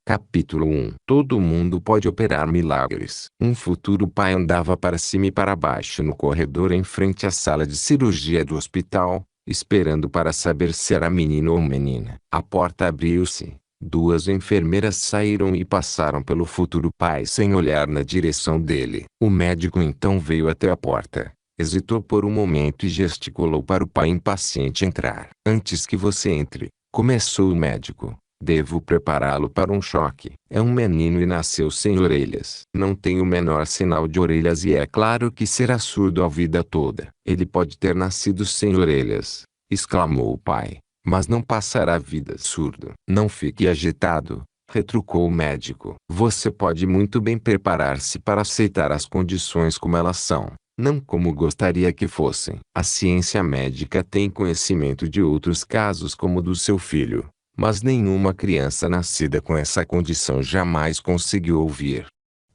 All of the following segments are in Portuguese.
Capítulo 1. Todo mundo pode operar milagres. Um futuro pai andava para cima e para baixo no corredor em frente à sala de cirurgia do hospital, esperando para saber se era menino ou menina. A porta abriu-se. Duas enfermeiras saíram e passaram pelo futuro pai sem olhar na direção dele. O médico então veio até a porta. Hesitou por um momento e gesticulou para o pai impaciente entrar. Antes que você entre, começou o médico. Devo prepará-lo para um choque. É um menino e nasceu sem orelhas. Não tem o menor sinal de orelhas e é claro que será surdo a vida toda. Ele pode ter nascido sem orelhas, exclamou o pai, mas não passará a vida surdo. Não fique agitado, retrucou o médico. Você pode muito bem preparar-se para aceitar as condições como elas são, não como gostaria que fossem. A ciência médica tem conhecimento de outros casos como o do seu filho, mas nenhuma criança nascida com essa condição jamais conseguiu ouvir.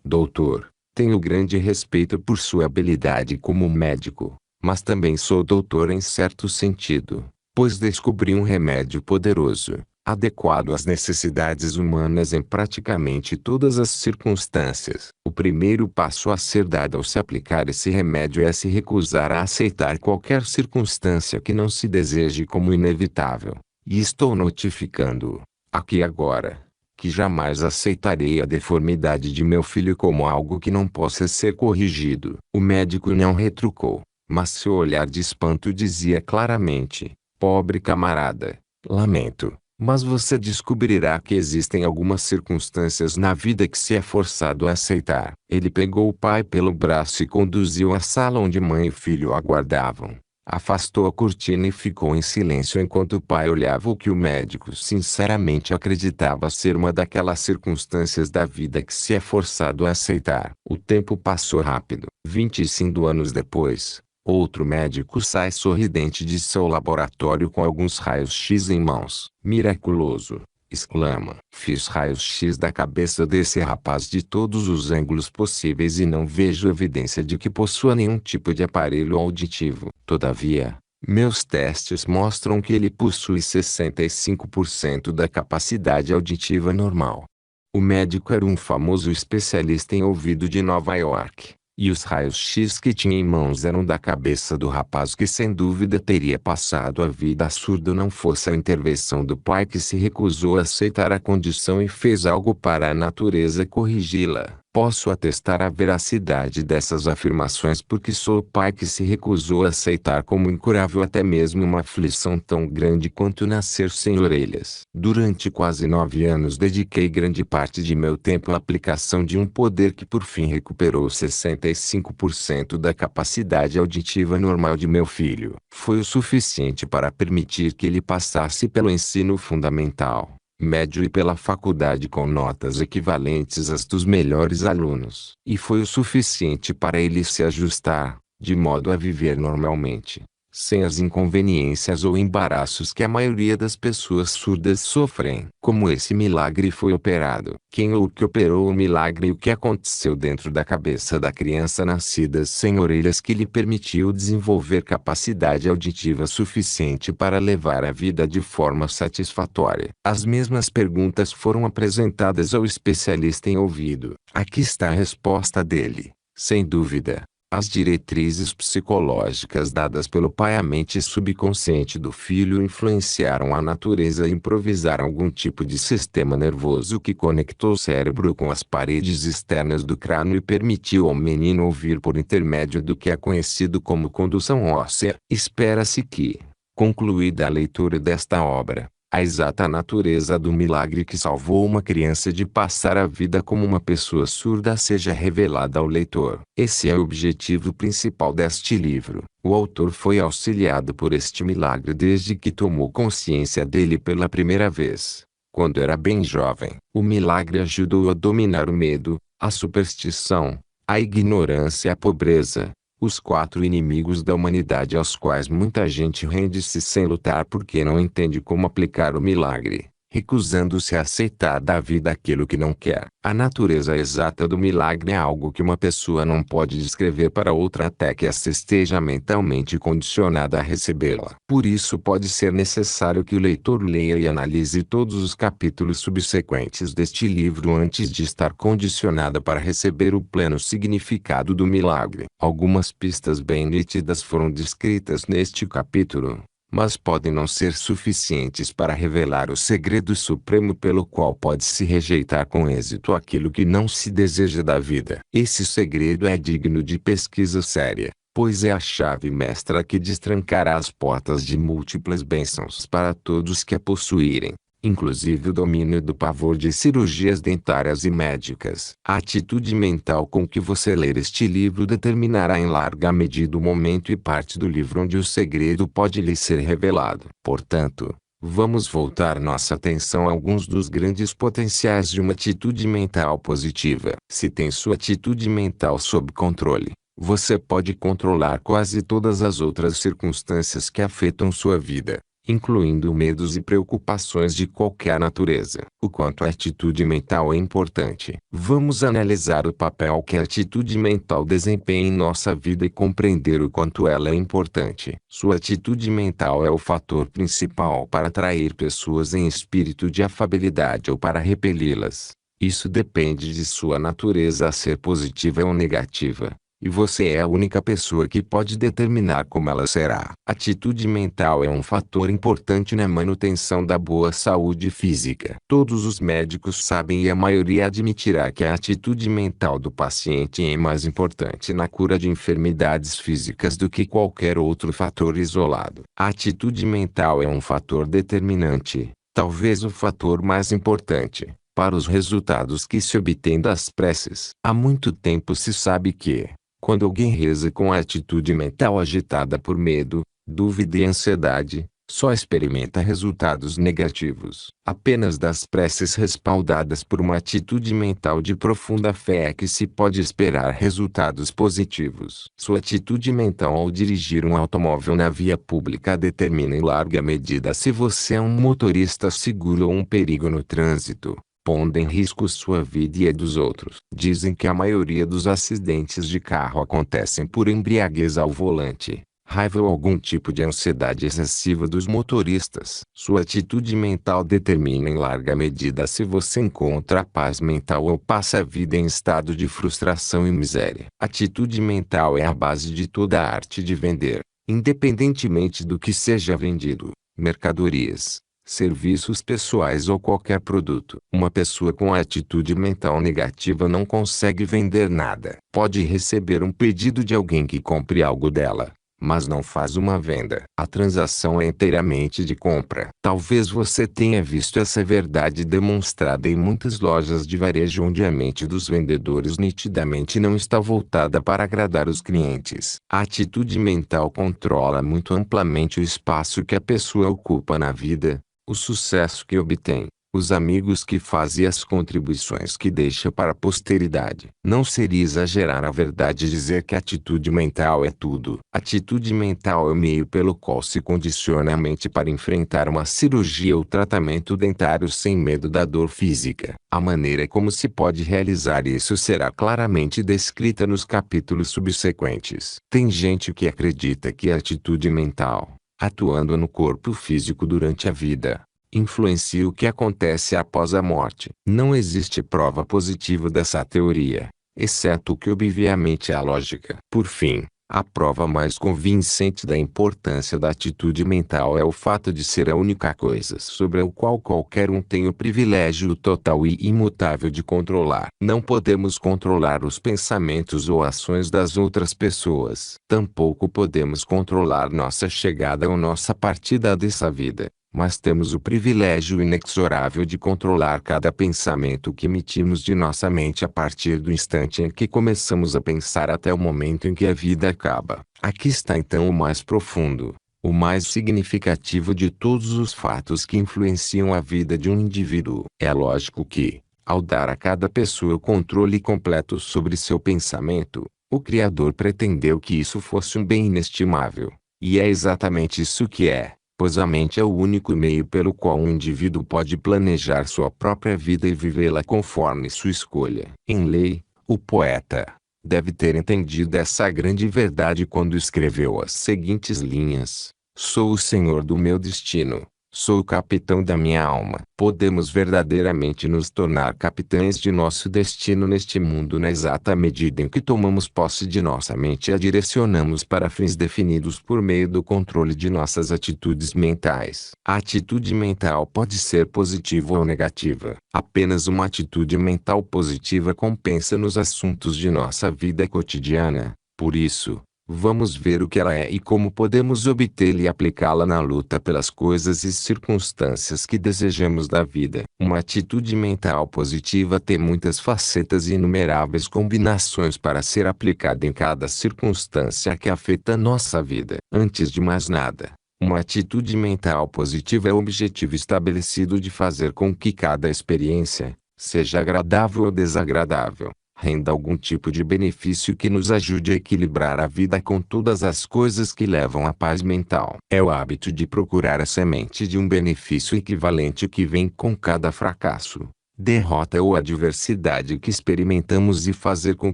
Doutor, tenho grande respeito por sua habilidade como médico, mas também sou doutor em certo sentido, pois descobri um remédio poderoso, adequado às necessidades humanas em praticamente todas as circunstâncias. O primeiro passo a ser dado ao se aplicar esse remédio é se recusar a aceitar qualquer circunstância que não se deseje como inevitável. E estou notificando-o, aqui agora, que jamais aceitarei a deformidade de meu filho como algo que não possa ser corrigido. O médico não retrucou, mas seu olhar de espanto dizia claramente: pobre camarada, lamento, mas você descobrirá que existem algumas circunstâncias na vida que se é forçado a aceitar. Ele pegou o pai pelo braço e conduziu à sala onde mãe e filho aguardavam. Afastou a cortina e ficou em silêncio enquanto o pai olhava o que o médico sinceramente acreditava ser uma daquelas circunstâncias da vida que se é forçado a aceitar. O tempo passou rápido. 25 anos depois, outro médico sai sorridente de seu laboratório com alguns raios-x em mãos. Miraculoso! Exclama. Fiz raios-x da cabeça desse rapaz de todos os ângulos possíveis e não vejo evidência de que possua nenhum tipo de aparelho auditivo. Todavia, meus testes mostram que ele possui 65% da capacidade auditiva normal. O médico era um famoso especialista em ouvido de Nova York, e os raios-x que tinha em mãos eram da cabeça do rapaz que sem dúvida teria passado a vida surdo não fosse a intervenção do pai que se recusou a aceitar a condição e fez algo para a natureza corrigi-la. Posso atestar a veracidade dessas afirmações porque sou o pai que se recusou a aceitar como incurável até mesmo uma aflição tão grande quanto nascer sem orelhas. Durante quase 9 anos dediquei grande parte de meu tempo à aplicação de um poder que por fim recuperou 65% da capacidade auditiva normal de meu filho. Foi o suficiente para permitir que ele passasse pelo ensino fundamental, médio e pela faculdade com notas equivalentes às dos melhores alunos. E foi o suficiente para ele se ajustar, de modo a viver normalmente, sem as inconveniências ou embaraços que a maioria das pessoas surdas sofrem. Como esse milagre foi operado? Quem ou o que operou o milagre e o que aconteceu dentro da cabeça da criança nascida sem orelhas que lhe permitiu desenvolver capacidade auditiva suficiente para levar a vida de forma satisfatória? As mesmas perguntas foram apresentadas ao especialista em ouvido. Aqui está a resposta dele. Sem dúvida, as diretrizes psicológicas dadas pelo pai à mente subconsciente do filho influenciaram a natureza e improvisaram algum tipo de sistema nervoso que conectou o cérebro com as paredes externas do crânio e permitiu ao menino ouvir por intermédio do que é conhecido como condução óssea. Espera-se que, concluída a leitura desta obra, a exata natureza do milagre que salvou uma criança de passar a vida como uma pessoa surda seja revelada ao leitor. Esse é o objetivo principal deste livro. O autor foi auxiliado por este milagre desde que tomou consciência dele pela primeira vez, quando era bem jovem. O milagre ajudou a dominar o medo, a superstição, a ignorância e a pobreza, os 4 inimigos da humanidade aos quais muita gente rende-se sem lutar porque não entende como aplicar o milagre. recusando-se a aceitar da vida aquilo que não quer. A natureza exata do milagre é algo que uma pessoa não pode descrever para outra até que esta esteja mentalmente condicionada a recebê-la. Por isso pode ser necessário que o leitor leia e analise todos os capítulos subsequentes deste livro antes de estar condicionada para receber o pleno significado do milagre. Algumas pistas bem nítidas foram descritas neste capítulo, mas podem não ser suficientes para revelar o segredo supremo pelo qual pode-se rejeitar com êxito aquilo que não se deseja da vida. Esse segredo é digno de pesquisa séria, pois é a chave mestra que destrancará as portas de múltiplas bênçãos para todos que a possuírem, inclusive o domínio do pavor de cirurgias dentárias e médicas. A atitude mental com que você ler este livro determinará em larga medida o momento e parte do livro onde o segredo pode lhe ser revelado. Portanto, vamos voltar nossa atenção a alguns dos grandes potenciais de uma atitude mental positiva. Se tem sua atitude mental sob controle, você pode controlar quase todas as outras circunstâncias que afetam sua vida, incluindo medos e preocupações de qualquer natureza. O quanto a atitude mental é importante. Vamos analisar o papel que a atitude mental desempenha em nossa vida e compreender o quanto ela é importante. Sua atitude mental é o fator principal para atrair pessoas em espírito de afabilidade ou para repeli-las. Isso depende de sua natureza a ser positiva ou negativa. E você é a única pessoa que pode determinar como ela será. Atitude mental é um fator importante na manutenção da boa saúde física. Todos os médicos sabem e a maioria admitirá que a atitude mental do paciente é mais importante na cura de enfermidades físicas do que qualquer outro fator isolado. A atitude mental é um fator determinante, talvez o fator mais importante, para os resultados que se obtêm das preces. Há muito tempo se sabe que, quando alguém reza com a atitude mental agitada por medo, dúvida e ansiedade, só experimenta resultados negativos. Apenas das preces respaldadas por uma atitude mental de profunda fé é que se pode esperar resultados positivos. Sua atitude mental ao dirigir um automóvel na via pública determina em larga medida se você é um motorista seguro ou um perigo no trânsito, pondo em risco sua vida e a dos outros. Dizem que a maioria dos acidentes de carro acontecem por embriaguez ao volante, raiva ou algum tipo de ansiedade excessiva dos motoristas. Sua atitude mental determina em larga medida se você encontra paz mental ou passa a vida em estado de frustração e miséria. Atitude mental é a base de toda a arte de vender, independentemente do que seja vendido: mercadorias, serviços pessoais ou qualquer produto. Uma pessoa com atitude mental negativa não consegue vender nada. Pode receber um pedido de alguém que compre algo dela, mas não faz uma venda. A transação é inteiramente de compra. Talvez você tenha visto essa verdade demonstrada em muitas lojas de varejo onde a mente dos vendedores nitidamente não está voltada para agradar os clientes. A atitude mental controla muito amplamente o espaço que a pessoa ocupa na vida, o sucesso que obtém, os amigos que faz e as contribuições que deixa para a posteridade. Não seria exagerar a verdade dizer que a atitude mental é tudo. Atitude mental é o meio pelo qual se condiciona a mente para enfrentar uma cirurgia ou tratamento dentário sem medo da dor física. A maneira como se pode realizar isso será claramente descrita nos capítulos subsequentes. Tem gente que acredita que a atitude mental, atuando no corpo físico durante a vida, influencia o que acontece após a morte. Não existe prova positiva dessa teoria, exceto o que obviamente é a lógica. Por fim, a prova mais convincente da importância da atitude mental é o fato de ser a única coisa sobre a qual qualquer um tem o privilégio total e imutável de controlar. Não podemos controlar os pensamentos ou ações das outras pessoas. Tampouco podemos controlar nossa chegada ou nossa partida dessa vida. Mas temos o privilégio inexorável de controlar cada pensamento que emitimos de nossa mente a partir do instante em que começamos a pensar até o momento em que a vida acaba. Aqui está então o mais profundo, o mais significativo de todos os fatos que influenciam a vida de um indivíduo. É lógico que, ao dar a cada pessoa o controle completo sobre seu pensamento, o Criador pretendeu que isso fosse um bem inestimável. E é exatamente isso que é. pois a mente é o único meio pelo qual um indivíduo pode planejar sua própria vida e vivê-la conforme sua escolha. Em lei, o poeta deve ter entendido essa grande verdade quando escreveu as seguintes linhas: sou o senhor do meu destino. Sou o capitão da minha alma. Podemos verdadeiramente nos tornar capitães de nosso destino neste mundo na exata medida em que tomamos posse de nossa mente e a direcionamos para fins definidos por meio do controle de nossas atitudes mentais. A atitude mental pode ser positiva ou negativa. Apenas uma atitude mental positiva compensa nos assuntos de nossa vida cotidiana. Por isso, vamos ver o que ela é e como podemos obtê-la e aplicá-la na luta pelas coisas e circunstâncias que desejamos da vida. Uma atitude mental positiva tem muitas facetas e inumeráveis combinações para ser aplicada em cada circunstância que afeta nossa vida. Antes de mais nada, uma atitude mental positiva é o objetivo estabelecido de fazer com que cada experiência, seja agradável ou desagradável, renda algum tipo de benefício que nos ajude a equilibrar a vida com todas as coisas que levam à paz mental. É o hábito de procurar a semente de um benefício equivalente que vem com cada fracasso, derrota ou adversidade que experimentamos e fazer com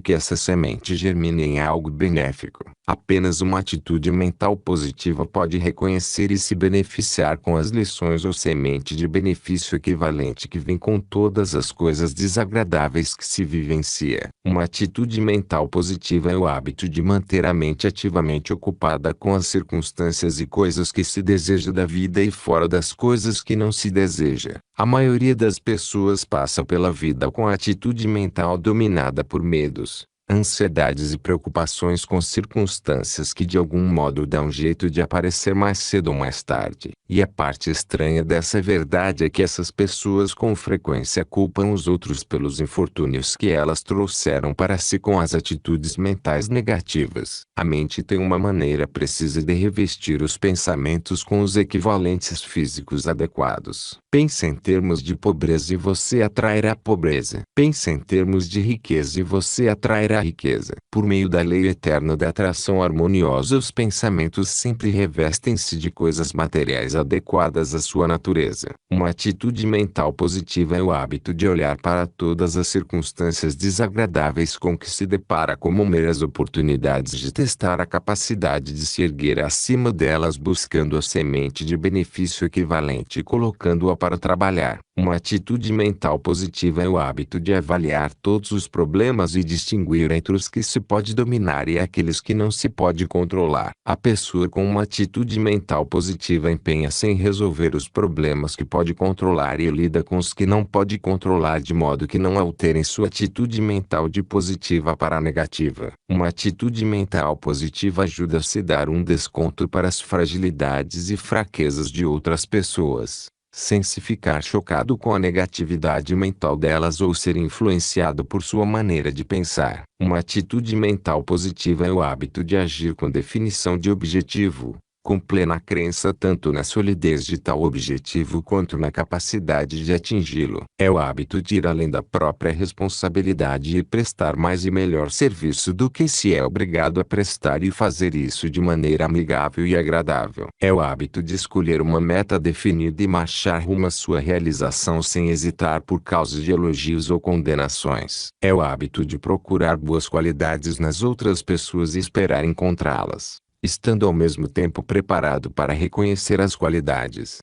que essa semente germine em algo benéfico. Apenas uma atitude mental positiva pode reconhecer e se beneficiar com as lições ou semente de benefício equivalente que vem com todas as coisas desagradáveis que se vivencia. Uma atitude mental positiva é o hábito de manter a mente ativamente ocupada com as circunstâncias e coisas que se deseja da vida e fora das coisas que não se deseja. A maioria das pessoas passa pela vida com a atitude mental dominada por medos, ansiedades e preocupações com circunstâncias que de algum modo dão jeito de aparecer mais cedo ou mais tarde. E a parte estranha dessa verdade é que essas pessoas com frequência culpam os outros pelos infortúnios que elas trouxeram para si com as atitudes mentais negativas. A mente tem uma maneira precisa de revestir os pensamentos com os equivalentes físicos adequados. Pense em termos de pobreza e você atrairá pobreza. Pense em termos de riqueza e você atrairá riqueza. Por meio da lei eterna da atração harmoniosa, os pensamentos sempre revestem-se de coisas materiais adequadas à sua natureza. Uma atitude mental positiva é o hábito de olhar para todas as circunstâncias desagradáveis com que se depara como meras oportunidades de testar a capacidade de se erguer acima delas, buscando a semente de benefício equivalente e colocando-a para trabalhar. Uma atitude mental positiva é o hábito de avaliar todos os problemas e distinguir entre os que se pode dominar e aqueles que não se pode controlar. A pessoa com uma atitude mental positiva empenha-se em resolver os problemas que pode controlar e lida com os que não pode controlar de modo que não alterem sua atitude mental de positiva para negativa. Uma atitude mental positiva ajuda a se dar um desconto para as fragilidades e fraquezas de outras pessoas, sem se ficar chocado com a negatividade mental delas ou ser influenciado por sua maneira de pensar. Uma atitude mental positiva é o hábito de agir com definição de objetivo, com plena crença tanto na solidez de tal objetivo quanto na capacidade de atingi-lo. É o hábito de ir além da própria responsabilidade e prestar mais e melhor serviço do que se é obrigado a prestar e fazer isso de maneira amigável e agradável. É o hábito de escolher uma meta definida e marchar rumo à sua realização sem hesitar por causa de elogios ou condenações. É o hábito de procurar boas qualidades nas outras pessoas e esperar encontrá-las, estando ao mesmo tempo preparado para reconhecer as qualidades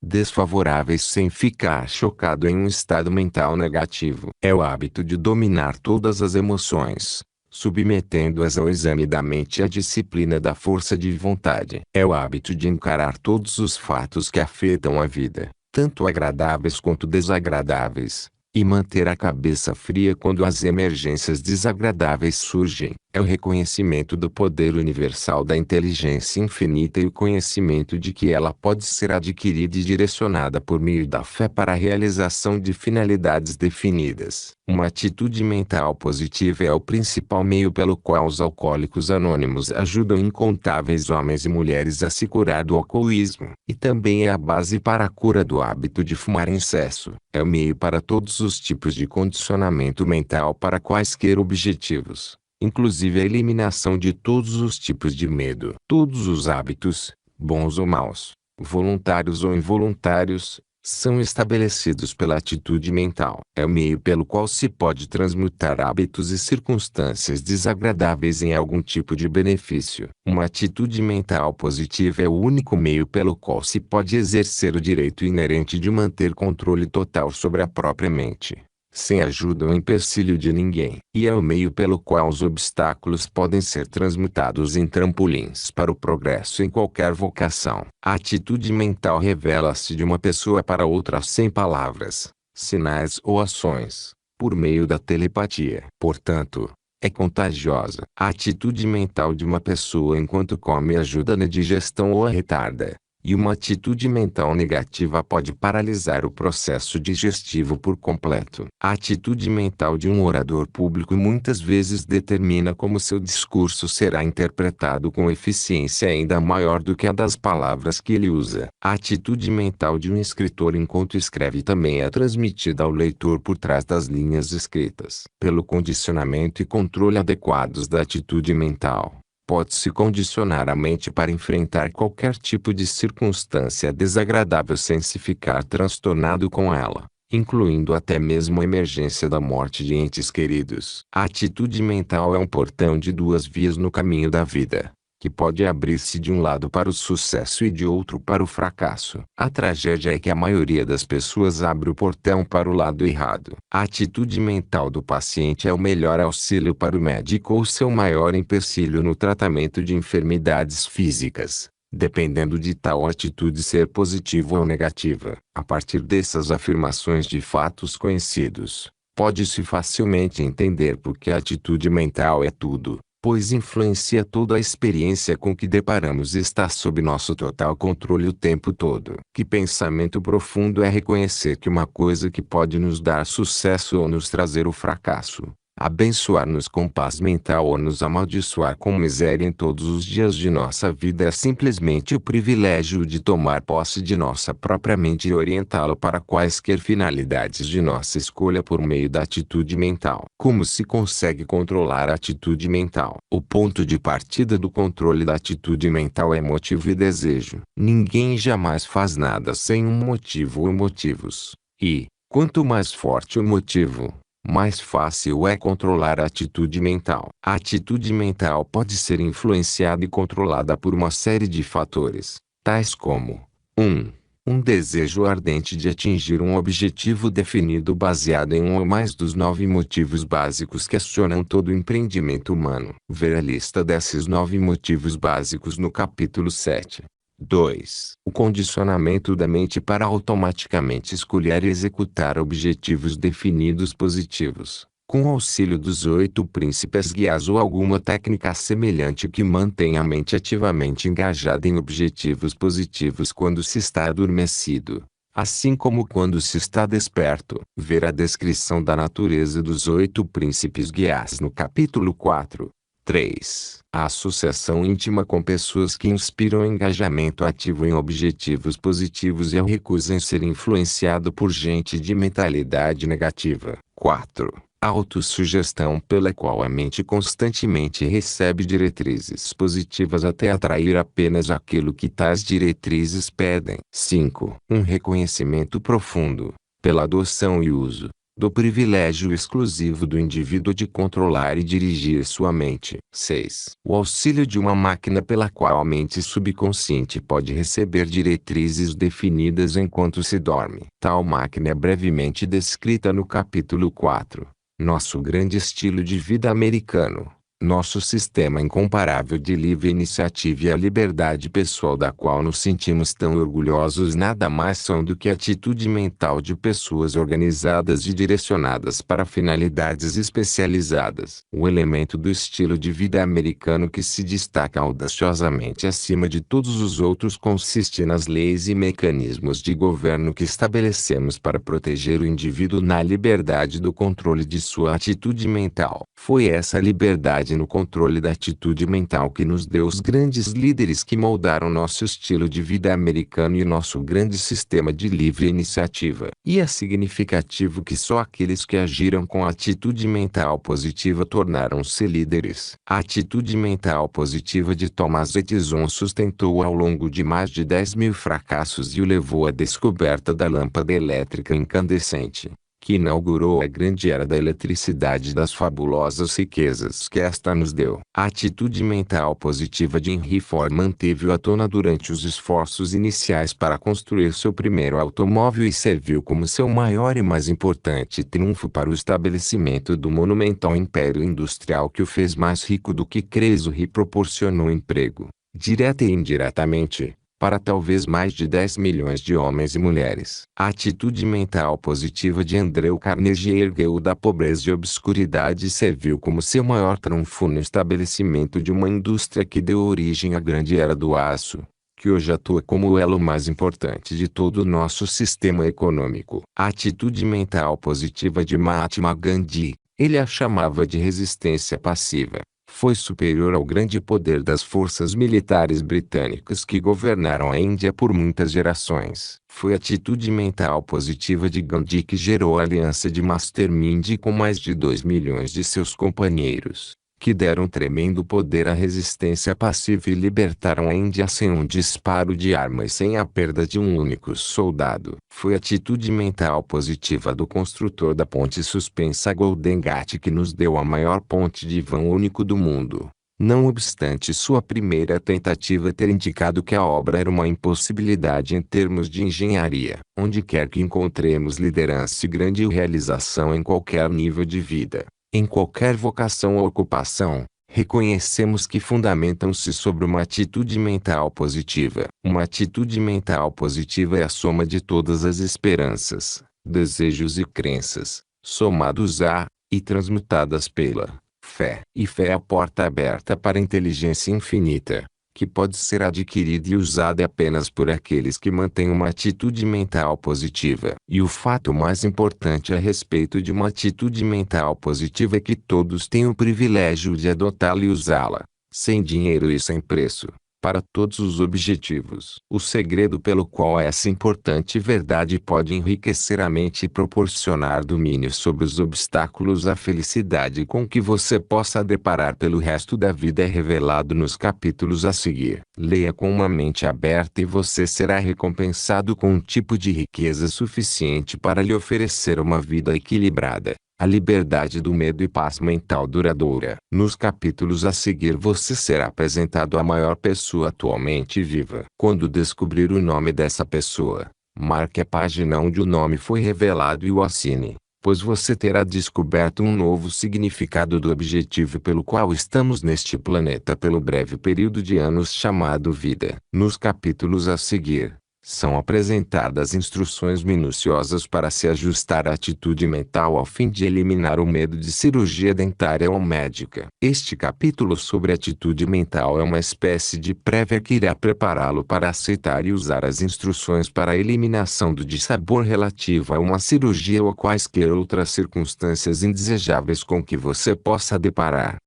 desfavoráveis sem ficar chocado em um estado mental negativo. É o hábito de dominar todas as emoções, submetendo-as ao exame da mente e à disciplina da força de vontade. É o hábito de encarar todos os fatos que afetam a vida, tanto agradáveis quanto desagradáveis, e manter a cabeça fria quando as emergências desagradáveis surgem. É o reconhecimento do poder universal da inteligência infinita e o conhecimento de que ela pode ser adquirida e direcionada por meio da fé para a realização de finalidades definidas. Uma atitude mental positiva é o principal meio pelo qual os alcoólicos anônimos ajudam incontáveis homens e mulheres a se curar do alcoolismo. E também é a base para a cura do hábito de fumar em excesso. É o meio para todos os tipos de condicionamento mental para quaisquer objetivos, inclusive a eliminação de todos os tipos de medo. Todos os hábitos, bons ou maus, voluntários ou involuntários, são estabelecidos pela atitude mental. É o meio pelo qual se pode transmutar hábitos e circunstâncias desagradáveis em algum tipo de benefício. Uma atitude mental positiva é o único meio pelo qual se pode exercer o direito inerente de manter controle total sobre a própria mente, sem ajuda ou empecilho de ninguém. E é o meio pelo qual os obstáculos podem ser transmutados em trampolins para o progresso em qualquer vocação. A atitude mental revela-se de uma pessoa para outra sem palavras, sinais ou ações, por meio da telepatia. Portanto, é contagiosa. A atitude mental de uma pessoa enquanto come ajuda na digestão ou a retarda. E uma atitude mental negativa pode paralisar o processo digestivo por completo. A atitude mental de um orador público muitas vezes determina como seu discurso será interpretado com eficiência ainda maior do que a das palavras que ele usa. A atitude mental de um escritor enquanto escreve também é transmitida ao leitor por trás das linhas escritas. Pelo condicionamento e controle adequados da atitude mental, pode-se condicionar a mente para enfrentar qualquer tipo de circunstância desagradável sem se ficar transtornado com ela, incluindo até mesmo a emergência da morte de entes queridos. A atitude mental é um portão de duas vias no caminho da vida, que pode abrir-se de um lado para o sucesso e de outro para o fracasso. A tragédia é que a maioria das pessoas abre o portão para o lado errado. A atitude mental do paciente é o melhor auxílio para o médico ou seu maior empecilho no tratamento de enfermidades físicas, dependendo de tal atitude ser positiva ou negativa. A partir dessas afirmações de fatos conhecidos, pode-se facilmente entender por que a atitude mental é tudo, pois influencia toda a experiência com que deparamos e está sob nosso total controle o tempo todo. Que pensamento profundo é reconhecer que uma coisa que pode nos dar sucesso ou nos trazer o fracasso, abençoar-nos com paz mental ou nos amaldiçoar com miséria em todos os dias de nossa vida é simplesmente o privilégio de tomar posse de nossa própria mente e orientá-la para quaisquer finalidades de nossa escolha por meio da atitude mental. Como se consegue controlar a atitude mental? O ponto de partida do controle da atitude mental é motivo e desejo. Ninguém jamais faz nada sem um motivo ou motivos. E, quanto mais forte o motivo, mais fácil é controlar a atitude mental. A atitude mental pode ser influenciada e controlada por uma série de fatores, tais como 1. Um desejo ardente de atingir um objetivo definido baseado em um ou mais dos 9 motivos básicos que acionam todo o empreendimento humano. Ver a lista desses 9 motivos básicos no capítulo 7. 2. O condicionamento da mente para automaticamente escolher e executar objetivos definidos positivos, com o auxílio dos 8 príncipes guias ou alguma técnica semelhante que mantém a mente ativamente engajada em objetivos positivos quando se está adormecido, assim como quando se está desperto. Ver a descrição da natureza dos 8 príncipes guias no capítulo 4. 3. A associação íntima com pessoas que inspiram engajamento ativo em objetivos positivos e a recusa em ser influenciado por gente de mentalidade negativa. 4. A autossugestão pela qual a mente constantemente recebe diretrizes positivas até atrair apenas aquilo que tais diretrizes pedem. 5. Um reconhecimento profundo, pela adoção e uso, do privilégio exclusivo do indivíduo de controlar e dirigir sua mente. 6. O auxílio de uma máquina pela qual a mente subconsciente pode receber diretrizes definidas enquanto se dorme. Tal máquina é brevemente descrita no capítulo 4. Nosso grande estilo de vida americano. Nosso sistema incomparável de livre iniciativa e a liberdade pessoal da qual nos sentimos tão orgulhosos nada mais são do que a atitude mental de pessoas organizadas e direcionadas para finalidades especializadas. O elemento do estilo de vida americano que se destaca audaciosamente acima de todos os outros consiste nas leis e mecanismos de governo que estabelecemos para proteger o indivíduo na liberdade do controle de sua atitude mental. Foi essa liberdade base no controle da atitude mental que nos deu os grandes líderes que moldaram nosso estilo de vida americano e nosso grande sistema de livre iniciativa. E é significativo que só aqueles que agiram com atitude mental positiva tornaram-se líderes. A atitude mental positiva de Thomas Edison sustentou ao longo de mais de 10.000 fracassos e o levou à descoberta da lâmpada elétrica incandescente, que inaugurou a grande era da eletricidade e das fabulosas riquezas que esta nos deu. A atitude mental positiva de Henry Ford manteve-o à tona durante os esforços iniciais para construir seu primeiro automóvel e serviu como seu maior e mais importante triunfo para o estabelecimento do monumental império industrial que o fez mais rico do que Chrysler e proporcionou emprego, direta e indiretamente, para talvez mais de 10 milhões de homens e mulheres. A atitude mental positiva de Andrew Carnegie ergueu-o da pobreza e obscuridade e serviu como seu maior triunfo no estabelecimento de uma indústria que deu origem à grande era do aço, que hoje atua como o elo mais importante de todo o nosso sistema econômico. A atitude mental positiva de Mahatma Gandhi, ele a chamava de resistência passiva, foi superior ao grande poder das forças militares britânicas que governaram a Índia por muitas gerações. Foi a atitude mental positiva de Gandhi que gerou a aliança de Mastermind com mais de 2 milhões de seus companheiros, que deram tremendo poder à resistência passiva e libertaram a Índia sem um disparo de arma e sem a perda de um único soldado. Foi a atitude mental positiva do construtor da ponte suspensa Golden Gate que nos deu a maior ponte de vão único do mundo, não obstante sua primeira tentativa ter indicado que a obra era uma impossibilidade em termos de engenharia. Onde quer que encontremos liderança e grande realização em qualquer nível de vida, em qualquer vocação ou ocupação, reconhecemos que fundamentam-se sobre uma atitude mental positiva. Uma atitude mental positiva é a soma de todas as esperanças, desejos e crenças, somados a, e transmutadas pela, fé. E fé é a porta aberta para a inteligência infinita, que pode ser adquirida e usada apenas por aqueles que mantêm uma atitude mental positiva. E o fato mais importante a respeito de uma atitude mental positiva é que todos têm o privilégio de adotá-la e usá-la, sem dinheiro e sem preço, para todos os objetivos. O segredo pelo qual essa importante verdade pode enriquecer a mente e proporcionar domínio sobre os obstáculos à felicidade com que você possa deparar pelo resto da vida é revelado nos capítulos a seguir. Leia com uma mente aberta e você será recompensado com um tipo de riqueza suficiente para lhe oferecer uma vida equilibrada, a liberdade do medo e paz mental duradoura. Nos capítulos a seguir você será apresentado à maior pessoa atualmente viva. Quando descobrir o nome dessa pessoa, marque a página onde o nome foi revelado e o assine, pois você terá descoberto um novo significado do objetivo pelo qual estamos neste planeta pelo breve período de anos chamado vida. Nos capítulos a seguir, são apresentadas instruções minuciosas para se ajustar à atitude mental ao fim de eliminar o medo de cirurgia dentária ou médica. Este capítulo sobre atitude mental é uma espécie de prévia que irá prepará-lo para aceitar e usar as instruções para a eliminação do dissabor relativo a uma cirurgia ou a quaisquer outras circunstâncias indesejáveis com que você possa deparar.